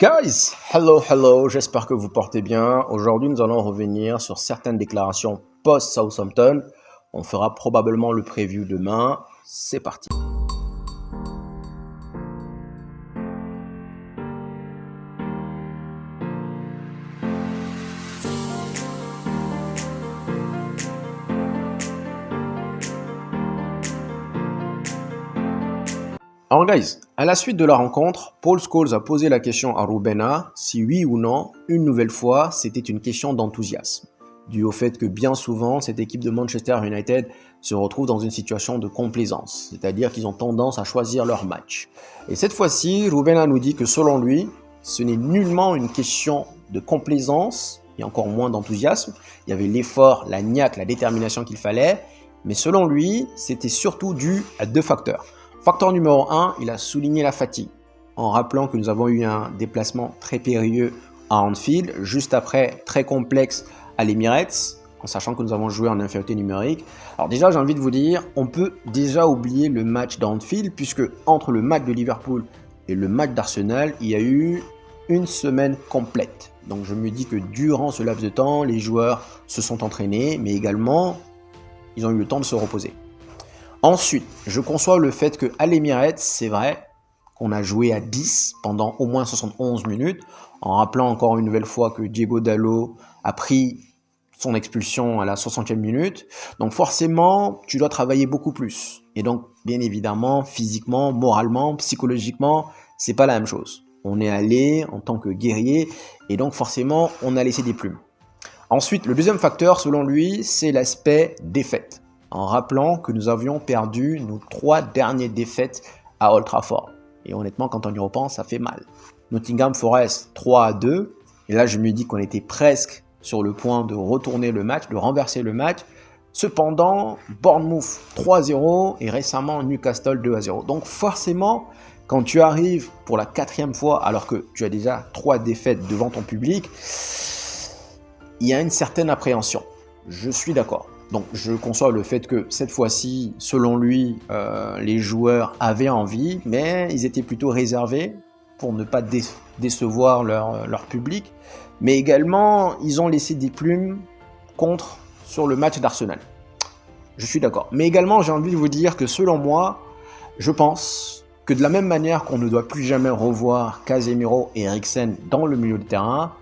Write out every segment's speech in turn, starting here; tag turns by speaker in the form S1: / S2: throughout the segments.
S1: Guys, hello, j'espère que vous portez bien. Aujourd'hui, nous allons revenir sur certaines déclarations post-Southampton. On fera probablement le preview demain. C'est parti. Alors guys, à la suite de la rencontre, Paul Scholes a posé la question à Rubena si oui ou non, une nouvelle fois, c'était une question d'enthousiasme, dû au fait que bien souvent, cette équipe de Manchester United se retrouve dans une situation de complaisance, c'est-à-dire qu'ils ont tendance à choisir leur match. Et cette fois-ci, Rubena nous dit que selon lui, ce n'est nullement une question de complaisance, et encore moins d'enthousiasme. Il y avait l'effort, la niaque, la détermination qu'il fallait, mais selon lui, c'était surtout dû à deux facteurs. Facteur numéro 1, il a souligné la fatigue, en rappelant que nous avons eu un déplacement très périlleux à Anfield, juste après très complexe à l'Emirates, en sachant que nous avons joué en infériorité numérique. Alors déjà, j'ai envie de vous dire, on peut déjà oublier le match d'Anfield, puisque entre le match de Liverpool et le match d'Arsenal, il y a eu une semaine complète. Donc je me dis que durant ce laps de temps, les joueurs se sont entraînés, mais également, ils ont eu le temps de se reposer. Ensuite, je conçois le fait qu'à l'Emirates, c'est vrai qu'on a joué à 10 pendant au moins 71 minutes, en rappelant encore une nouvelle fois que Diego Dalot a pris son expulsion à la 60e minute. Donc forcément, tu dois travailler beaucoup plus. Et donc, bien évidemment, physiquement, moralement, psychologiquement, c'est pas la même chose. On est allé en tant que guerrier, et donc forcément, on a laissé des plumes. Ensuite, le deuxième facteur, selon lui, c'est l'aspect défaite, en rappelant que nous avions perdu nos 3 dernières défaites à Old Trafford. Et honnêtement, quand on y repense, ça fait mal. Nottingham Forest 3-2, et là je me dis qu'on était presque sur le point de retourner le match, de renverser le match. Cependant, Bournemouth 3-0 et récemment Newcastle 2-0. Donc forcément, quand tu arrives pour la 4e fois, alors que tu as déjà 3 défaites devant ton public, il y a une certaine appréhension. Je suis d'accord. Donc je conçois le fait que cette fois-ci, selon lui, les joueurs avaient envie, mais ils étaient plutôt réservés pour ne pas décevoir leur public. Mais également, ils ont laissé des plumes sur le match d'Arsenal. Je suis d'accord. Mais également, j'ai envie de vous dire que selon moi, je pense que de la même manière qu'on ne doit plus jamais revoir Casemiro et Eriksen dans le milieu de terrain,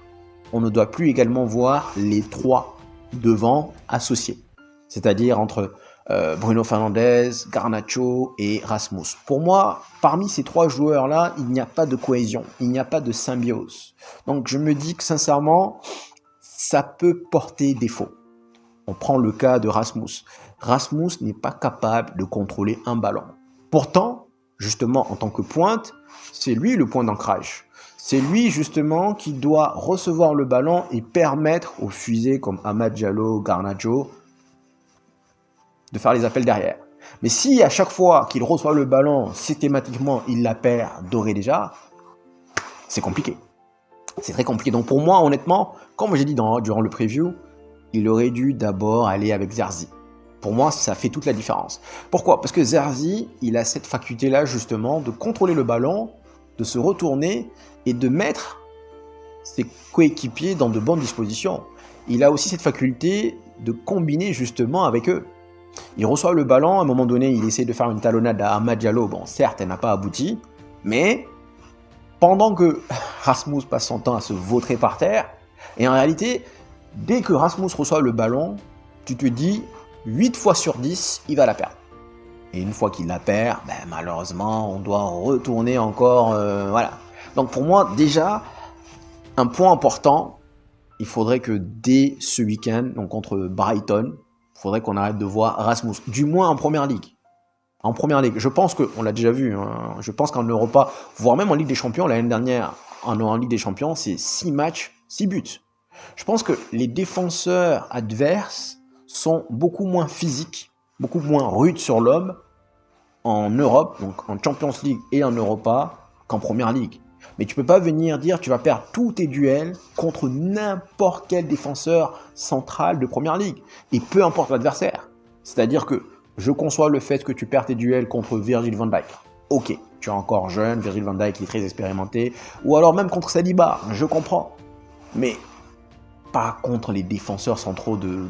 S1: on ne doit plus également voir les 3 devant associés. C'est-à-dire entre Bruno Fernandes, Garnacho et Rasmus. Pour moi, parmi ces 3 joueurs-là, il n'y a pas de cohésion, il n'y a pas de symbiose. Donc je me dis que sincèrement, ça peut porter défaut. On prend le cas de Rasmus. Rasmus n'est pas capable de contrôler un ballon. Pourtant, justement, en tant que pointe, c'est lui le point d'ancrage. C'est lui justement qui doit recevoir le ballon et permettre aux fusées comme Amad Diallo, Garnacho de faire les appels derrière. Mais si à chaque fois qu'il reçoit le ballon, systématiquement, il la perd d'ores et déjà, c'est compliqué. C'est très compliqué. Donc pour moi, honnêtement, comme j'ai dit durant le preview, il aurait dû d'abord aller avec Zerzi. Pour moi, ça fait toute la différence. Pourquoi ? Parce que Zerzi, il a cette faculté-là justement de contrôler le ballon, de se retourner et de mettre ses coéquipiers dans de bonnes dispositions. Il a aussi cette faculté de combiner justement avec eux. Il reçoit le ballon, à un moment donné, il essaie de faire une talonnade à Amad Diallo. Bon, certes, elle n'a pas abouti, mais pendant que Rasmus passe son temps à se vautrer par terre, et en réalité, dès que Rasmus reçoit le ballon, tu te dis, 8 fois sur 10, il va la perdre. Et une fois qu'il la perd, malheureusement, on doit retourner encore, voilà. Donc pour moi, déjà, un point important, il faudrait que dès ce week-end, donc contre Brighton, il faudrait qu'on arrête de voir Rasmus, du moins en première ligue. En première ligue, je pense qu'on l'a déjà vu, hein. Je pense qu'en Europa, voire même en Ligue des Champions, l'année dernière, en Ligue des Champions, c'est 6 matchs, 6 buts. Je pense que les défenseurs adverses sont beaucoup moins physiques, beaucoup moins rudes sur l'homme en Europe, donc en Champions League et en Europa, qu'en première ligue. Mais tu peux pas venir dire tu vas perdre tous tes duels contre n'importe quel défenseur central de première ligue. Et peu importe l'adversaire. C'est-à-dire que je conçois le fait que tu perds tes duels contre Virgil van Dijk. Ok. Tu es encore jeune, Virgil van Dijk qui est très expérimenté, ou alors même contre Saliba, je comprends. Mais pas contre les défenseurs centraux de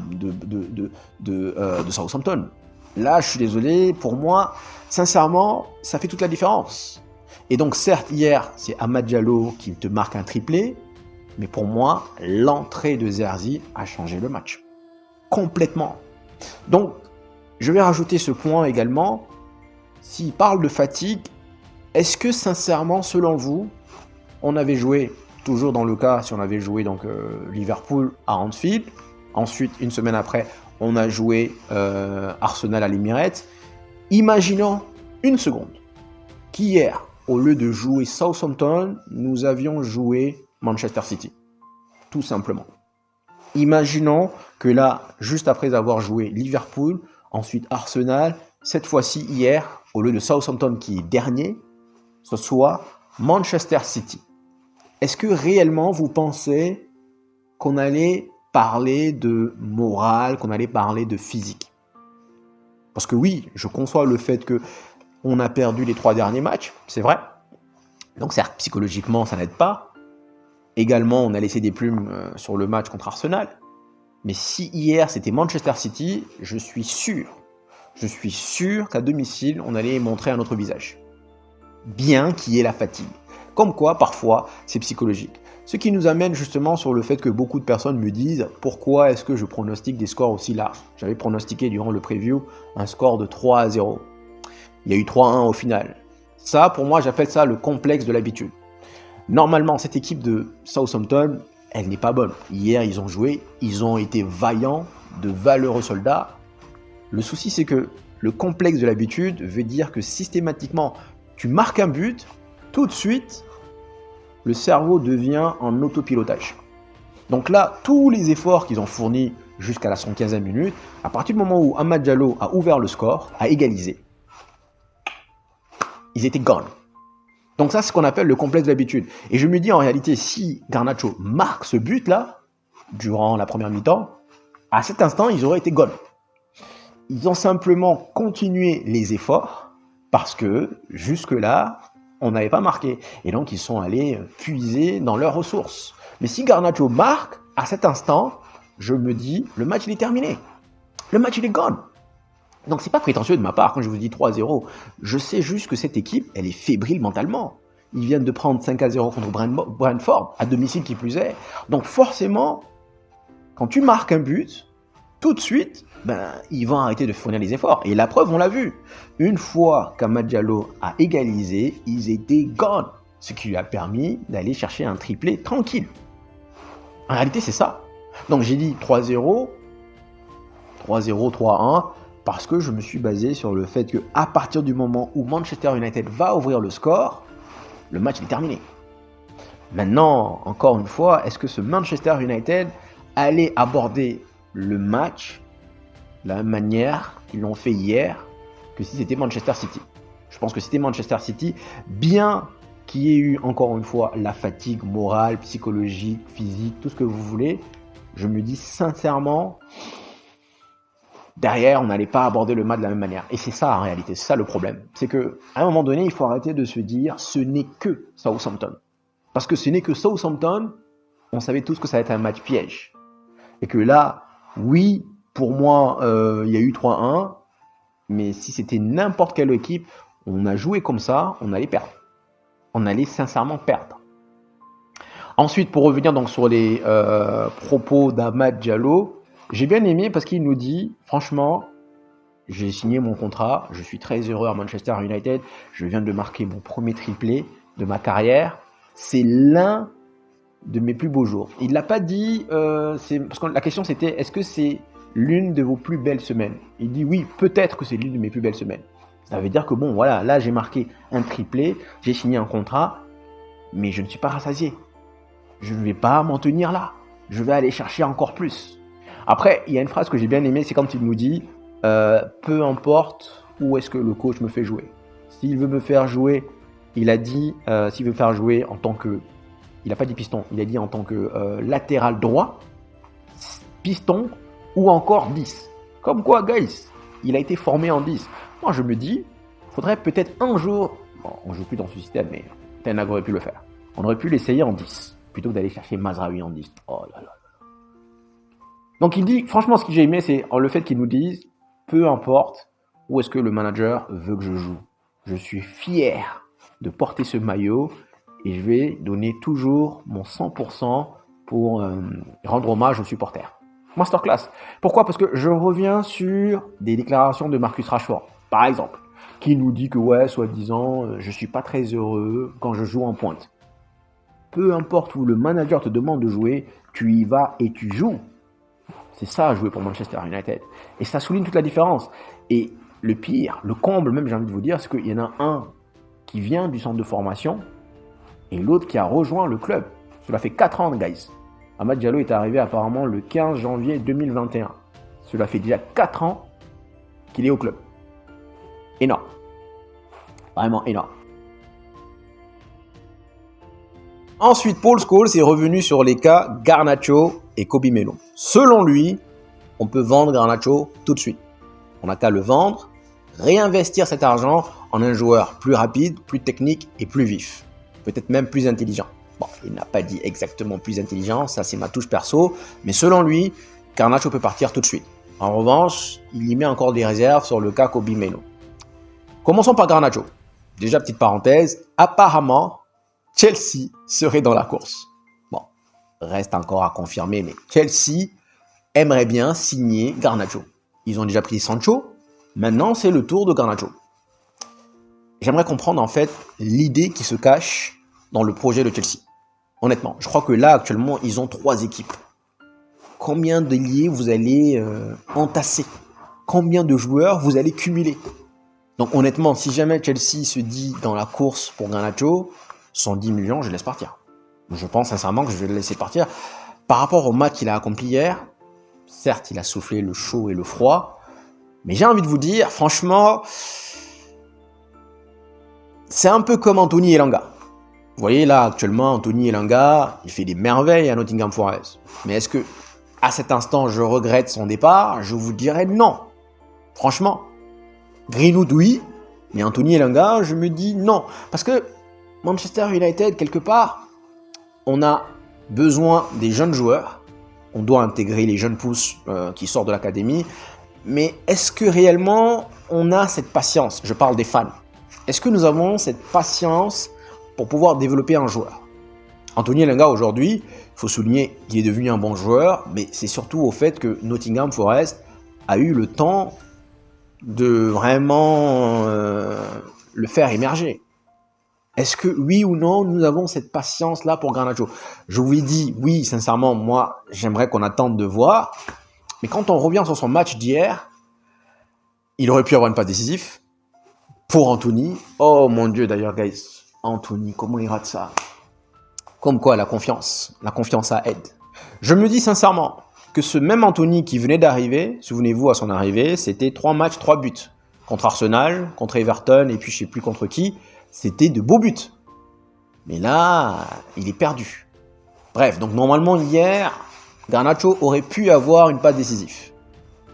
S1: Southampton. Là, je suis désolé, pour moi, sincèrement, ça fait toute la différence. Et donc, certes, hier, c'est Amad Diallo qui te marque un triplé, mais pour moi, l'entrée de Zerzi a changé le match. Complètement. Donc, je vais rajouter ce point également. S'il parle de fatigue, est-ce que sincèrement, selon vous, on avait joué, toujours dans le cas, si on avait joué donc Liverpool à Anfield, ensuite, une semaine après, on a joué Arsenal à l'Emirates. Imaginons une seconde qu'hier, au lieu de jouer Southampton, nous avions joué Manchester City. Tout simplement. Imaginons que là, juste après avoir joué Liverpool, ensuite Arsenal, cette fois-ci hier, au lieu de Southampton qui est dernier, ce soit Manchester City. Est-ce que réellement vous pensez qu'on allait parler de morale, qu'on allait parler de physique? Parce que oui, je conçois le fait qu'on a perdu les 3 derniers matchs, c'est vrai. Donc certes, psychologiquement, ça n'aide pas. Également, on a laissé des plumes sur le match contre Arsenal. Mais si hier, c'était Manchester City, je suis sûr qu'à domicile, on allait montrer un autre visage. Bien qu'il y ait la fatigue. Comme quoi, parfois, c'est psychologique. Ce qui nous amène justement sur le fait que beaucoup de personnes me disent « Pourquoi est-ce que je pronostique des scores aussi larges ?» J'avais pronostiqué durant le preview un score de 3-0. Il y a eu 3-1 au final. Ça, pour moi, j'appelle ça le complexe de l'habitude. Normalement, cette équipe de Southampton, elle n'est pas bonne. Hier, ils ont joué, ils ont été vaillants, de valeureux soldats. Le souci, c'est que le complexe de l'habitude veut dire que systématiquement, tu marques un but, tout de suite, le cerveau devient en autopilotage. Donc là, tous les efforts qu'ils ont fournis jusqu'à la 75e minute, à partir du moment où Amad Diallo a ouvert le score, a égalisé, ils étaient gone. Donc ça, c'est ce qu'on appelle le complexe de l'habitude. Et je me dis en réalité, si Garnacho marque ce but-là, durant la première mi-temps, à cet instant, ils auraient été gone. Ils ont simplement continué les efforts parce que jusque-là, on n'avait pas marqué. Et donc, ils sont allés puiser dans leurs ressources. Mais si Garnacho marque, à cet instant, je me dis, le match, il est terminé. Le match, il est gone. Donc, c'est pas prétentieux de ma part quand je vous dis 3-0. Je sais juste que cette équipe, elle est fébrile mentalement. Ils viennent de prendre 5-0 contre Brentford, à domicile qui plus est. Donc, forcément, quand tu marques un but, tout de suite, ils vont arrêter de fournir les efforts. Et la preuve, on l'a vu. Une fois qu'Amad Diallo a égalisé, ils étaient gone. Ce qui lui a permis d'aller chercher un triplé tranquille. En réalité, c'est ça. Donc j'ai dit 3-0, 3-0, 3-1, parce que je me suis basé sur le fait qu'à partir du moment où Manchester United va ouvrir le score, le match est terminé. Maintenant, encore une fois, est-ce que ce Manchester United allait aborder le match de la même manière qu'ils l'ont fait hier que si c'était Manchester City? Je pense que si c'était Manchester City, bien qu'il y ait eu encore une fois la fatigue morale, psychologique, physique, tout ce que vous voulez, je me dis sincèrement, derrière, on n'allait pas aborder le match de la même manière. Et c'est ça en réalité, c'est ça le problème. C'est qu'à un moment donné, il faut arrêter de se dire ce n'est que Southampton. Parce que ce n'est que Southampton, on savait tous que ça allait être un match piège. Et que là, oui, pour moi, il y a eu 3-1, mais si c'était n'importe quelle équipe, on a joué comme ça, on allait perdre. On allait sincèrement perdre. Ensuite, pour revenir donc sur les propos d'Amad Diallo, j'ai bien aimé parce qu'il nous dit, franchement, j'ai signé mon contrat, je suis très heureux à Manchester United, je viens de marquer mon premier triplé de ma carrière, c'est l'un de mes plus beaux jours. Il l'a pas dit, parce que la question c'était, est-ce que c'est l'une de vos plus belles semaines? Il dit oui, peut-être que c'est l'une de mes plus belles semaines. Ça veut dire que bon, voilà, là j'ai marqué un triplé, j'ai signé un contrat, mais je ne suis pas rassasié. Je ne vais pas m'en tenir là. Je vais aller chercher encore plus. Après, il y a une phrase que j'ai bien aimée, c'est quand il nous dit peu importe où est-ce que le coach me fait jouer. S'il veut me faire jouer, il a dit, s'il veut me faire jouer en tant que, il n'a pas dit piston, il a dit en tant que latéral droit, piston ou encore 10. Comme quoi, guys, il a été formé en 10. Moi, je me dis, il faudrait peut-être un jour Bon, on joue plus dans ce système, mais Ten Hag aurait pu le faire. On aurait pu l'essayer en 10, plutôt que d'aller chercher Mazraoui en 10. Oh là là. Donc il dit, franchement, ce que j'ai aimé, c'est le fait qu'il nous dise, peu importe où est-ce que le manager veut que je joue. Je suis fier de porter ce maillot et je vais donner toujours mon 100% pour rendre hommage aux supporters. Masterclass. Pourquoi? Parce que je reviens sur des déclarations de Marcus Rashford, par exemple, qui nous dit que ouais, soi-disant, je suis pas très heureux quand je joue en pointe. Peu importe où le manager te demande de jouer, tu y vas et tu joues. C'est ça à jouer pour Manchester United. Et ça souligne toute la différence. Et le pire, le comble même, j'ai envie de vous dire, c'est qu'il y en a un qui vient du centre de formation et l'autre qui a rejoint le club. Cela fait 4 ans, guys. Amad Diallo est arrivé apparemment le 15 janvier 2021. Cela fait déjà 4 ans qu'il est au club. Énorme. Vraiment énorme. Ensuite, Paul Scholes est revenu sur les cas Garnacho et Kobe Melo. Selon lui, on peut vendre Garnacho tout de suite. On n'a qu'à le vendre, réinvestir cet argent en un joueur plus rapide, plus technique et plus vif. Peut-être même plus intelligent. Bon, il n'a pas dit exactement plus intelligent, ça c'est ma touche perso, mais selon lui, Garnacho peut partir tout de suite. En revanche, il y met encore des réserves sur le cas Kobe Melo. Commençons par Garnacho. Déjà, petite parenthèse, apparemment, Chelsea serait dans la course. Bon, reste encore à confirmer, mais Chelsea aimerait bien signer Garnacho. Ils ont déjà pris Sancho, maintenant c'est le tour de Garnacho. J'aimerais comprendre en fait l'idée qui se cache dans le projet de Chelsea. Honnêtement, je crois que là actuellement ils ont 3 équipes. Combien d'ailiers vous allez entasser? Combien de joueurs vous allez cumuler? Donc honnêtement, si jamais Chelsea se dit dans la course pour Garnacho, 110 millions, je laisse partir. Je pense sincèrement que je vais le laisser partir. Par rapport au match qu'il a accompli hier, certes, il a soufflé le chaud et le froid, mais j'ai envie de vous dire, franchement, c'est un peu comme Anthony Elanga. Vous voyez là, actuellement, Anthony Elanga, il fait des merveilles à Nottingham Forest. Mais est-ce que, à cet instant, je regrette son départ? Je vous dirais non. Franchement. Greenwood, oui, mais Anthony Elanga, je me dis non. Parce que Manchester United, quelque part, on a besoin des jeunes joueurs. On doit intégrer les jeunes pousses qui sortent de l'académie. Mais est-ce que réellement, on a cette patience? Je parle des fans. Est-ce que nous avons cette patience pour pouvoir développer un joueur? Anthony Elanga, aujourd'hui, il faut souligner qu'il est devenu un bon joueur, mais c'est surtout au fait que Nottingham Forest a eu le temps de vraiment le faire émerger. Est-ce que oui ou non, nous avons cette patience-là pour Garnacho? Je vous ai dit, oui, sincèrement, moi, j'aimerais qu'on attende de voir. Mais quand on revient sur son match d'hier, il aurait pu avoir une passe décisive pour Anthony. Oh mon Dieu, d'ailleurs, guys, Anthony, comment il rate ça? Comme quoi, la confiance, ça aide. Je me dis sincèrement que ce même Anthony qui venait d'arriver, souvenez-vous à son arrivée, c'était 3 matchs, 3 buts. Contre Arsenal, contre Everton et puis je ne sais plus contre qui. C'était de beaux buts. Mais là, il est perdu. Bref, donc normalement hier, Garnacho aurait pu avoir une passe décisive.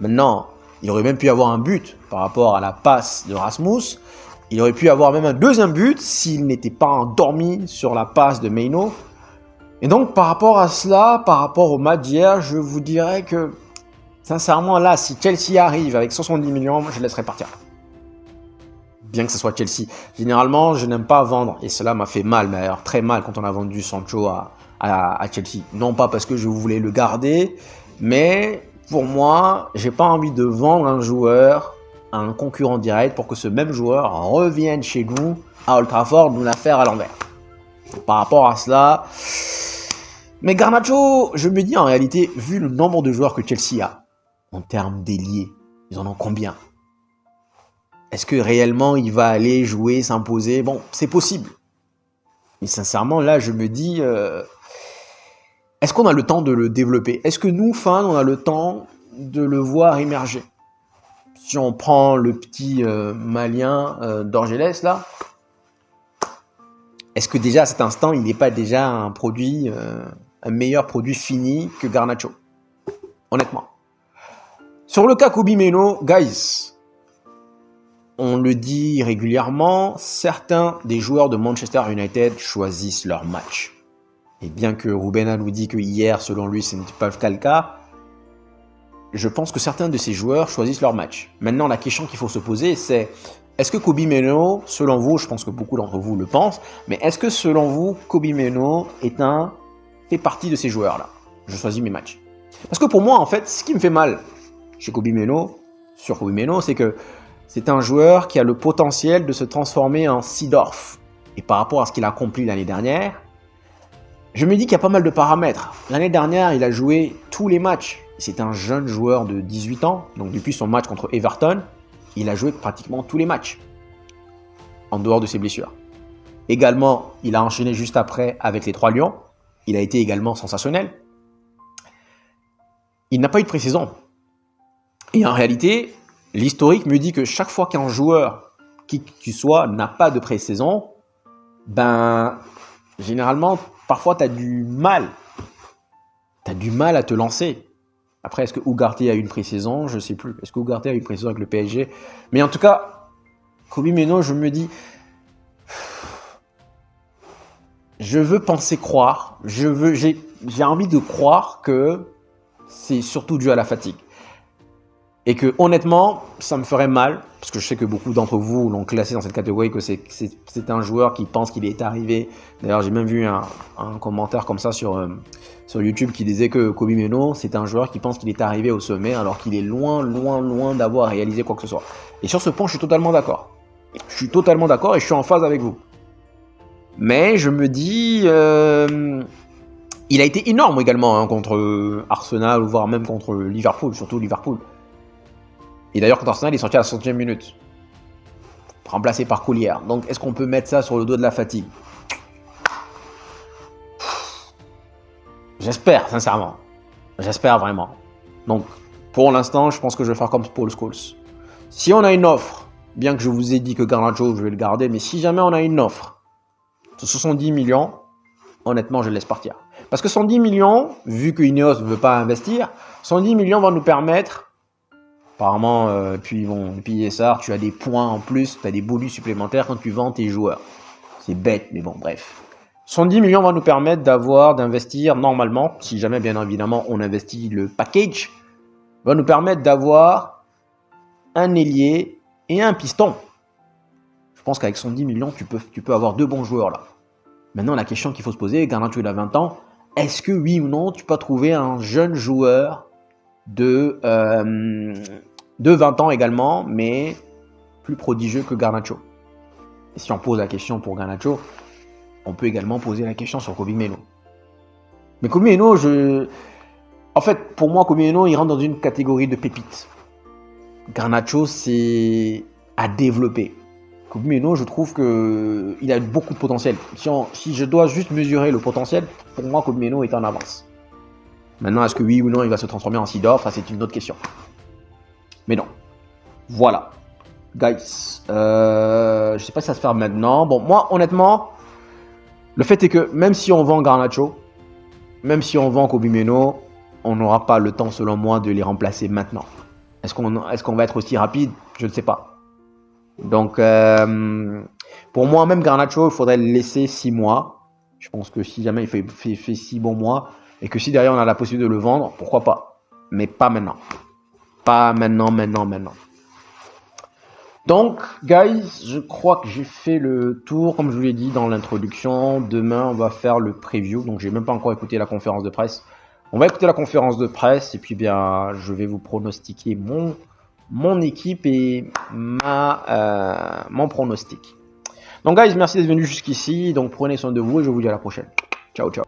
S1: Maintenant, il aurait même pu avoir un but par rapport à la passe de Rasmus. Il aurait pu avoir même un deuxième but s'il n'était pas endormi sur la passe de Maino. Et donc, par rapport à cela, par rapport au match d'hier, je vous dirais que, sincèrement, là, si Chelsea arrive avec 70 millions, je laisserai partir. Bien que ce soit Chelsea. Généralement, je n'aime pas vendre, et cela m'a fait mal, mais alors très mal quand on a vendu Sancho à Chelsea. Non pas parce que je voulais le garder, mais pour moi, j'ai pas envie de vendre un joueur à un concurrent direct pour que ce même joueur revienne chez nous, à Old Trafford, nous la faire à l'envers. Par rapport à cela... Mais Garnacho, je me dis en réalité, vu le nombre de joueurs que Chelsea a, en termes d'ailier, ils en ont combien? Est-ce que réellement il va aller jouer, s'imposer? Bon, c'est possible. Mais sincèrement, là, je me dis, est-ce qu'on a le temps de le développer? Est-ce que nous, fans, on a le temps de le voir émerger? Si on prend le petit malien d'Orgelès, là, est-ce que déjà à cet instant, il n'est pas déjà un produit, un meilleur produit fini que Garnacho? Honnêtement. Sur le cas Kobe Meno, guys, on le dit régulièrement, certains des joueurs de Manchester United choisissent leur match. Et bien que Rubena nous dit que hier, selon lui, ce n'était pas le cas, je pense que certains de ces joueurs choisissent leur match. Maintenant, la question qu'il faut se poser, c'est est-ce que Kobbie Mainoo, selon vous, je pense que beaucoup d'entre vous le pensent, mais est-ce que selon vous, Kobbie Mainoo fait partie de ces joueurs-là? Je choisis mes matchs. Parce que pour moi, en fait, ce qui me fait mal chez Kobbie Mainoo, sur Kobbie Mainoo, c'est que c'est un joueur qui a le potentiel de se transformer en Seedorf. Et par rapport à ce qu'il a accompli l'année dernière, je me dis qu'il y a pas mal de paramètres. L'année dernière, il a joué tous les matchs. C'est un jeune joueur de 18 ans. Donc depuis son match contre Everton, il a joué pratiquement tous les matchs. En dehors de ses blessures. Également, il a enchaîné juste après avec les 3 Lions. Il a été également sensationnel. Il n'a pas eu de pré-saison. Et en réalité, l'historique me dit que chaque fois qu'un joueur, qui que tu sois, n'a pas de pré-saison, généralement, parfois, tu as du mal. Tu as du mal à te lancer. Après, est-ce que Ugarte a eu une pré-saison? Je ne sais plus. Est-ce que Ugarte a eu une pré-saison avec le PSG? Mais en tout cas, Kobbie Mainoo, je me dis, je veux penser croire. J'ai envie de croire que c'est surtout dû à la fatigue. Et que honnêtement, ça me ferait mal, parce que je sais que beaucoup d'entre vous l'ont classé dans cette catégorie, que c'est un joueur qui pense qu'il est arrivé. D'ailleurs, j'ai même vu un commentaire comme ça sur YouTube qui disait que Kobbie Mainoo, c'est un joueur qui pense qu'il est arrivé au sommet, alors qu'il est loin, loin, loin d'avoir réalisé quoi que ce soit. Et sur ce point, je suis totalement d'accord. Je suis totalement d'accord et je suis en phase avec vous. Mais je me dis, il a été énorme également contre Arsenal, voire même contre Liverpool, surtout Liverpool. Et d'ailleurs, contre Arsenal, il est sorti à la 60e minute. Remplacé par Collière. Donc, est-ce qu'on peut mettre ça sur le dos de la fatigue? J'espère, sincèrement. J'espère vraiment. Donc, pour l'instant, je pense que je vais faire comme Paul Scholes. Si on a une offre, bien que je vous ai dit que Garnacho, je vais le garder, mais si jamais on a une offre de 70 millions, honnêtement, je le laisse partir. Parce que 110 millions, vu que Ineos ne veut pas investir, 110 millions va nous permettre... Apparemment, puis ils vont piller ça, tu as des points en plus, tu as des bonus supplémentaires quand tu vends tes joueurs. C'est bête, mais bon, bref. 110 millions va nous permettre d'investir normalement, si jamais bien évidemment on investit le package, va nous permettre d'avoir un ailier et un piston. Je pense qu'avec 110 millions, tu peux avoir 2 bons joueurs là. Maintenant, la question qu'il faut se poser, Garnacho il a 20 ans, est-ce que oui ou non, tu peux trouver un jeune joueur de 20 ans également, mais plus prodigieux que Garnacho. Et si on pose la question pour Garnacho, on peut également poser la question sur Kobbie Mainoo. Mais Kobbie Mainoo, en fait, pour moi, Kobbie Mainoo, il rentre dans une catégorie de pépites. Garnacho, c'est à développer. Kobbie Mainoo, je trouve qu'il a beaucoup de potentiel. Si je dois juste mesurer le potentiel, pour moi, Kobbie Mainoo est en avance. Maintenant, est-ce que oui ou non, il va se transformer en Seedorf? Ça, c'est une autre question. Mais non. Voilà. Guys. Je sais pas si ça se fait maintenant. Bon, moi, honnêtement, le fait est que même si on vend Garnacho, même si on vend Kobbie Mainoo, on n'aura pas le temps, selon moi, de les remplacer maintenant. Est-ce qu'on va être aussi rapide? Je ne sais pas. Donc, pour moi, même Garnacho, il faudrait le laisser 6 mois. Je pense que si jamais il fait 6 bons mois, et que si derrière on a la possibilité de le vendre, pourquoi pas? Mais pas maintenant. Pas maintenant. Donc, guys, je crois que j'ai fait le tour, comme je vous l'ai dit dans l'introduction. Demain, on va faire le preview. Donc, j'ai même pas encore écouté la conférence de presse. On va écouter la conférence de presse et puis bien, je vais vous pronostiquer mon équipe et mon pronostic. Donc, guys, merci d'être venus jusqu'ici. Donc, prenez soin de vous et je vous dis à la prochaine. Ciao, ciao.